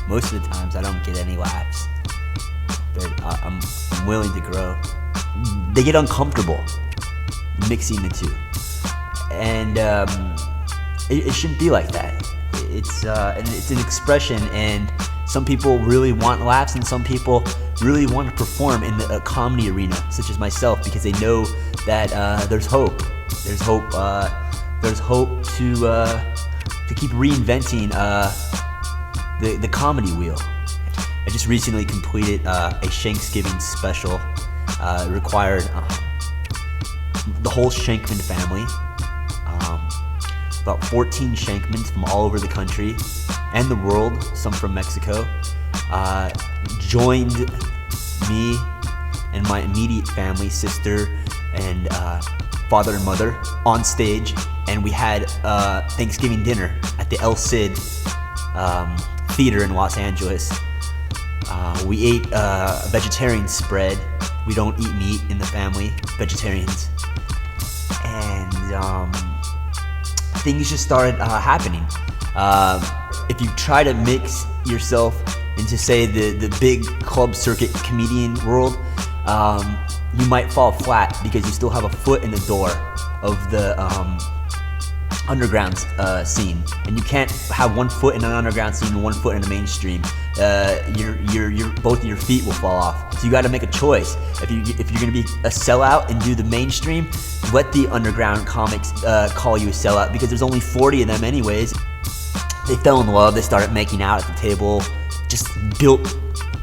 most of the times I don't get any laughs, but I'm willing to grow. They get uncomfortable mixing the two, and it shouldn't be like that. It's an expression, and some people really want laughs, and some people really want to perform in the comedy arena, such as myself, because they know that there's hope. There's hope. There's hope to keep reinventing the comedy wheel. I just recently completed a Shanksgiving special. It required the whole Shankman family, about 14 Shankmans from all over the country and the world, some from Mexico, joined me and my immediate family, sister and father and mother, on stage, and we had Thanksgiving dinner at the El Cid Theater in Los Angeles. We ate a vegetarian spread. We don't eat meat in the family, vegetarians. And things just started happening. If you try to mix yourself into, say, the big club circuit comedian world, you might fall flat because you still have a foot in the door of the underground scene, and you can't have one foot in an underground scene and one foot in the mainstream. Both of your feet will fall off. So you got to make a choice. If you're gonna be a sellout and do the mainstream, let the underground comics call you a sellout, because there's only 40 of them anyways. They fell in love. They started making out at the table. Just built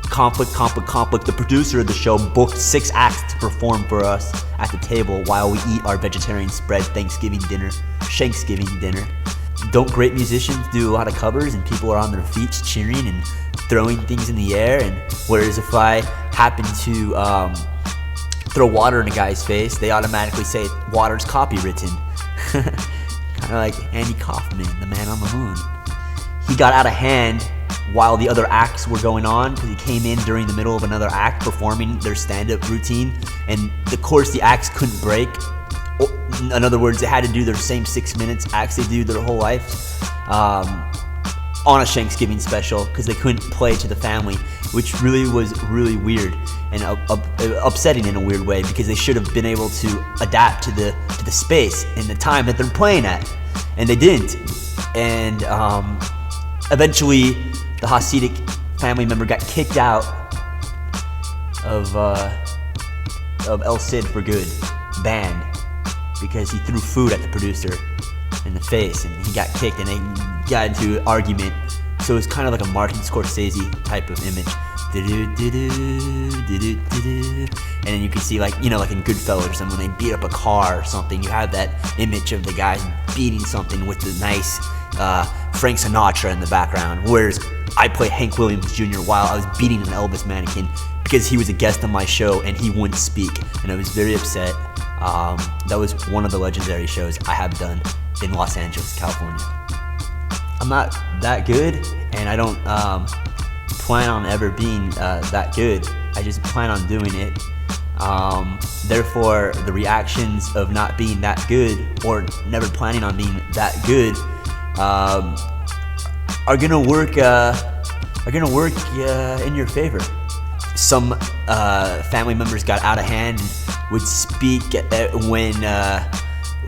conflict. The producer of the show booked 6 acts to perform for us at the table while we eat our vegetarian spread Thanksgiving dinner, Shanksgiving dinner. Don't great musicians do a lot of covers, and people are on their feet cheering and throwing things in the air? And whereas if I happen to throw water in a guy's face, they automatically say water's copywritten. Kind of like Andy Kaufman, the man on the moon. He got out of hand while the other acts were going on, because he came in during the middle of another act performing their stand-up routine, and of course the acts couldn't break. In other words, they had to do their same 6 minutes acts they do their whole life on a Shanksgiving special, because they couldn't play to the family, which really was really weird and upsetting in a weird way, because they should have been able to adapt to the space and the time that they're playing at, and they didn't. And eventually the Hasidic family member got kicked out of El Cid for good, banned, because he threw food at the producer in the face, and he got kicked, and they got into an argument. So it's kind of like a Martin Scorsese type of image. And then you can see, like in Goodfellas or something, when they beat up a car or something, you have that image of the guys beating something with the nice Frank Sinatra in the background. Whereas I play Hank Williams Jr. while I was beating an Elvis mannequin because he was a guest on my show and he wouldn't speak, and I was very upset. That was one of the legendary shows I have done in Los Angeles, California. I'm not that good, and I don't plan on ever being that good. I just plan on doing it. Therefore, the reactions of not being that good or never planning on being that good are gonna work in your favor. Some family members got out of hand and would speak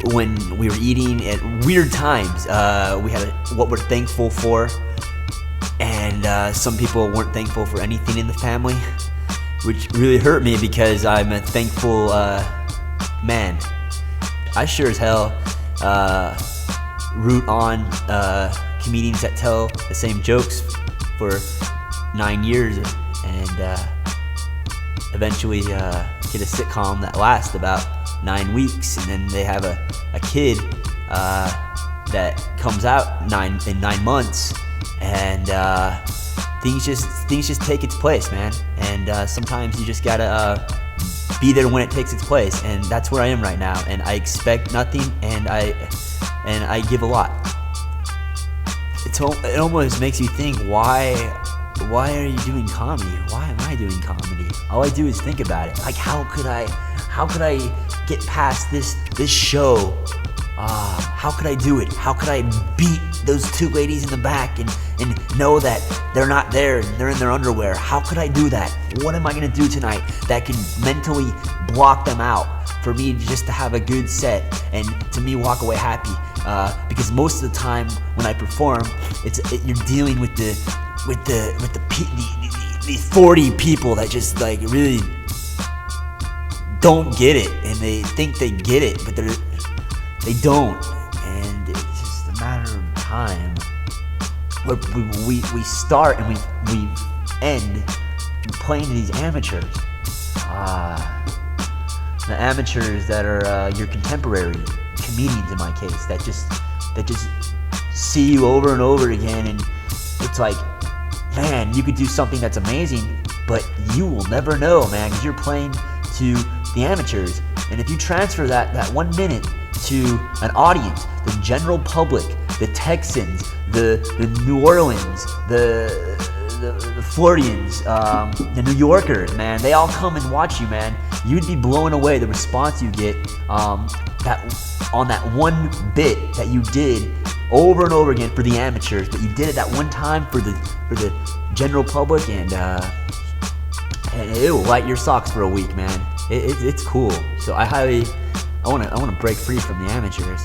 when we were eating at weird times. We had what we're thankful for, and some people weren't thankful for anything in the family, which really hurt me because I'm a thankful man. I sure as hell root on comedians that tell the same jokes for 9 years and eventually get a sitcom that lasts about 9 weeks, and then they have a kid that comes out in 9 months, and things just take its place, man. And sometimes you just gotta be there when it takes its place, and that's where I am right now. And I expect nothing, and I give a lot. It almost makes you think, why are you doing comedy? Why am I doing comedy? All I do is think about it. Like, how could I get past this show how could I do it? How could I beat those two ladies in the back and know that they're not there and they're in their underwear? How could I do that? What am I going to do tonight that can mentally block them out for me just to have a good set and to me walk away happy? Because most of the time when I perform, you're dealing with the 40 people that just like really don't get it, and they think they get it, but they don't, and it's just a matter of time. We start and we end playing to these amateurs. The amateurs that are your contemporary comedians in my case, that just see you over and over again, and it's like, man, you could do something that's amazing, but you will never know, man, because you're playing to the amateurs. And if you transfer that 1 minute to an audience, the general public, the Texans, the New Orleans, the Floridians, the New Yorkers, man, they all come and watch you, man. You'd be blown away the response you get on that one bit that you did over and over again for the amateurs, but you did it that one time for the general public, and it will light your socks for a week, man. It's cool. So I want to break free from the amateurs.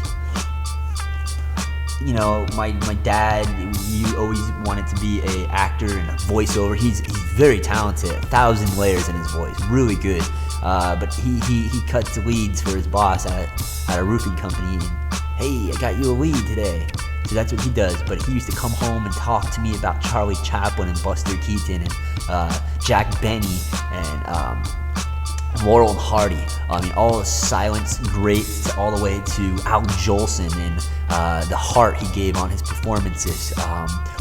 You know, my dad, he always wanted to be a actor and a voiceover. He's very talented, 1,000 layers in his voice, really good. But he cuts leads for his boss at a roofing company. And, hey, I got you a lead today. So that's what he does. But he used to come home and talk to me about Charlie Chaplin and Buster Keaton and Jack Benny and Laurel and Hardy. I mean, all the silence greats all the way to Al Jolson and the heart he gave on his performances,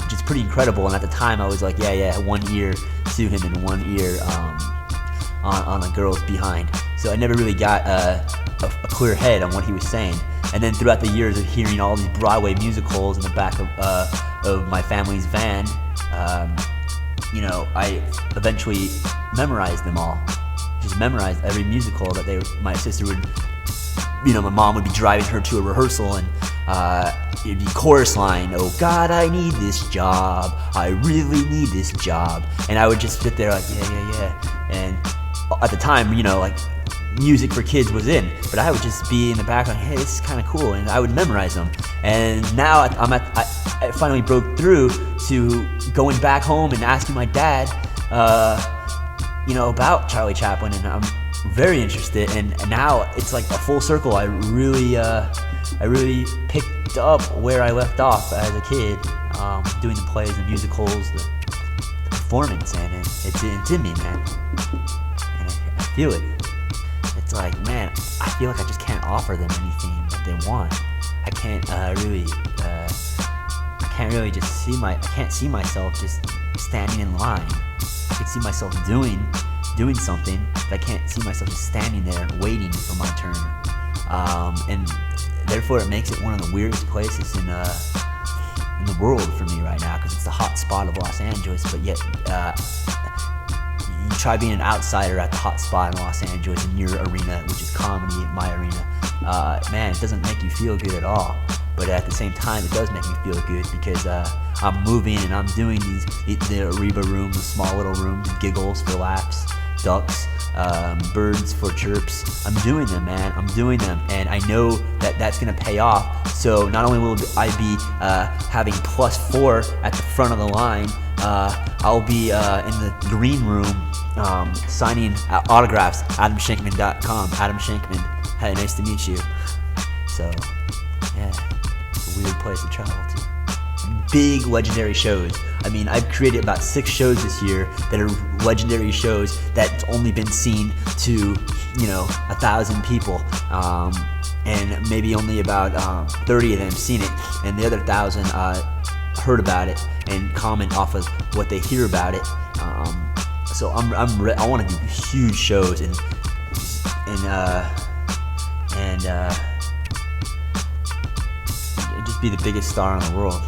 which is pretty incredible. And at the time, I was like, yeah, one ear to him and one ear on a girl's behind. So I never really got a clear head on what he was saying. And then throughout the years of hearing all these Broadway musicals in the back of my family's van, I eventually memorized them all. Just memorized every musical that my sister would, my mom would be driving her to a rehearsal, and it'd be chorus line, "Oh God, I need this job, I really need this job," and I would just sit there like, yeah, and at the time, like music for kids was in, but I would just be in the back like, hey, this is kind of cool, and I would memorize them. And now I finally broke through to going back home and asking my dad, about Charlie Chaplin, and I'm very interested. And now it's like a full circle. I really picked up where I left off as a kid, doing the plays, the musicals, the performance, and it's in me, man. And I feel it. It's like, man, I feel like I just can't offer them anything that they want. I can't really just I can't see myself just standing in line. I can see myself doing something, but I can't see myself just standing there waiting for my turn. And therefore, it makes it one of the weirdest places in the world for me right now, because it's the hot spot of Los Angeles. But yet, you try being an outsider at the hot spot in Los Angeles in your arena, which is comedy, my arena. Man, it doesn't make you feel good at all. But at the same time, it does make me feel good, because I'm moving and I'm doing the Ariba room, the small little rooms, giggles for laughs, ducks, birds for chirps. I'm doing them, man. I'm doing them, and I know that that's gonna pay off. So not only will I be having +4 at the front of the line, I'll be in the green room signing autographs. AdamShankman.com. Adam Shankman. Hey, nice to meet you. So, yeah, it's a weird place to travel to. Big legendary shows. I mean, I've created about 6 shows this year that are legendary shows that's only been seen to, 1,000 people. And maybe only about 30 of them seen it. And the other 1,000 heard about it and comment off of what they hear about it. So I want to do huge shows and just be the biggest star in the world.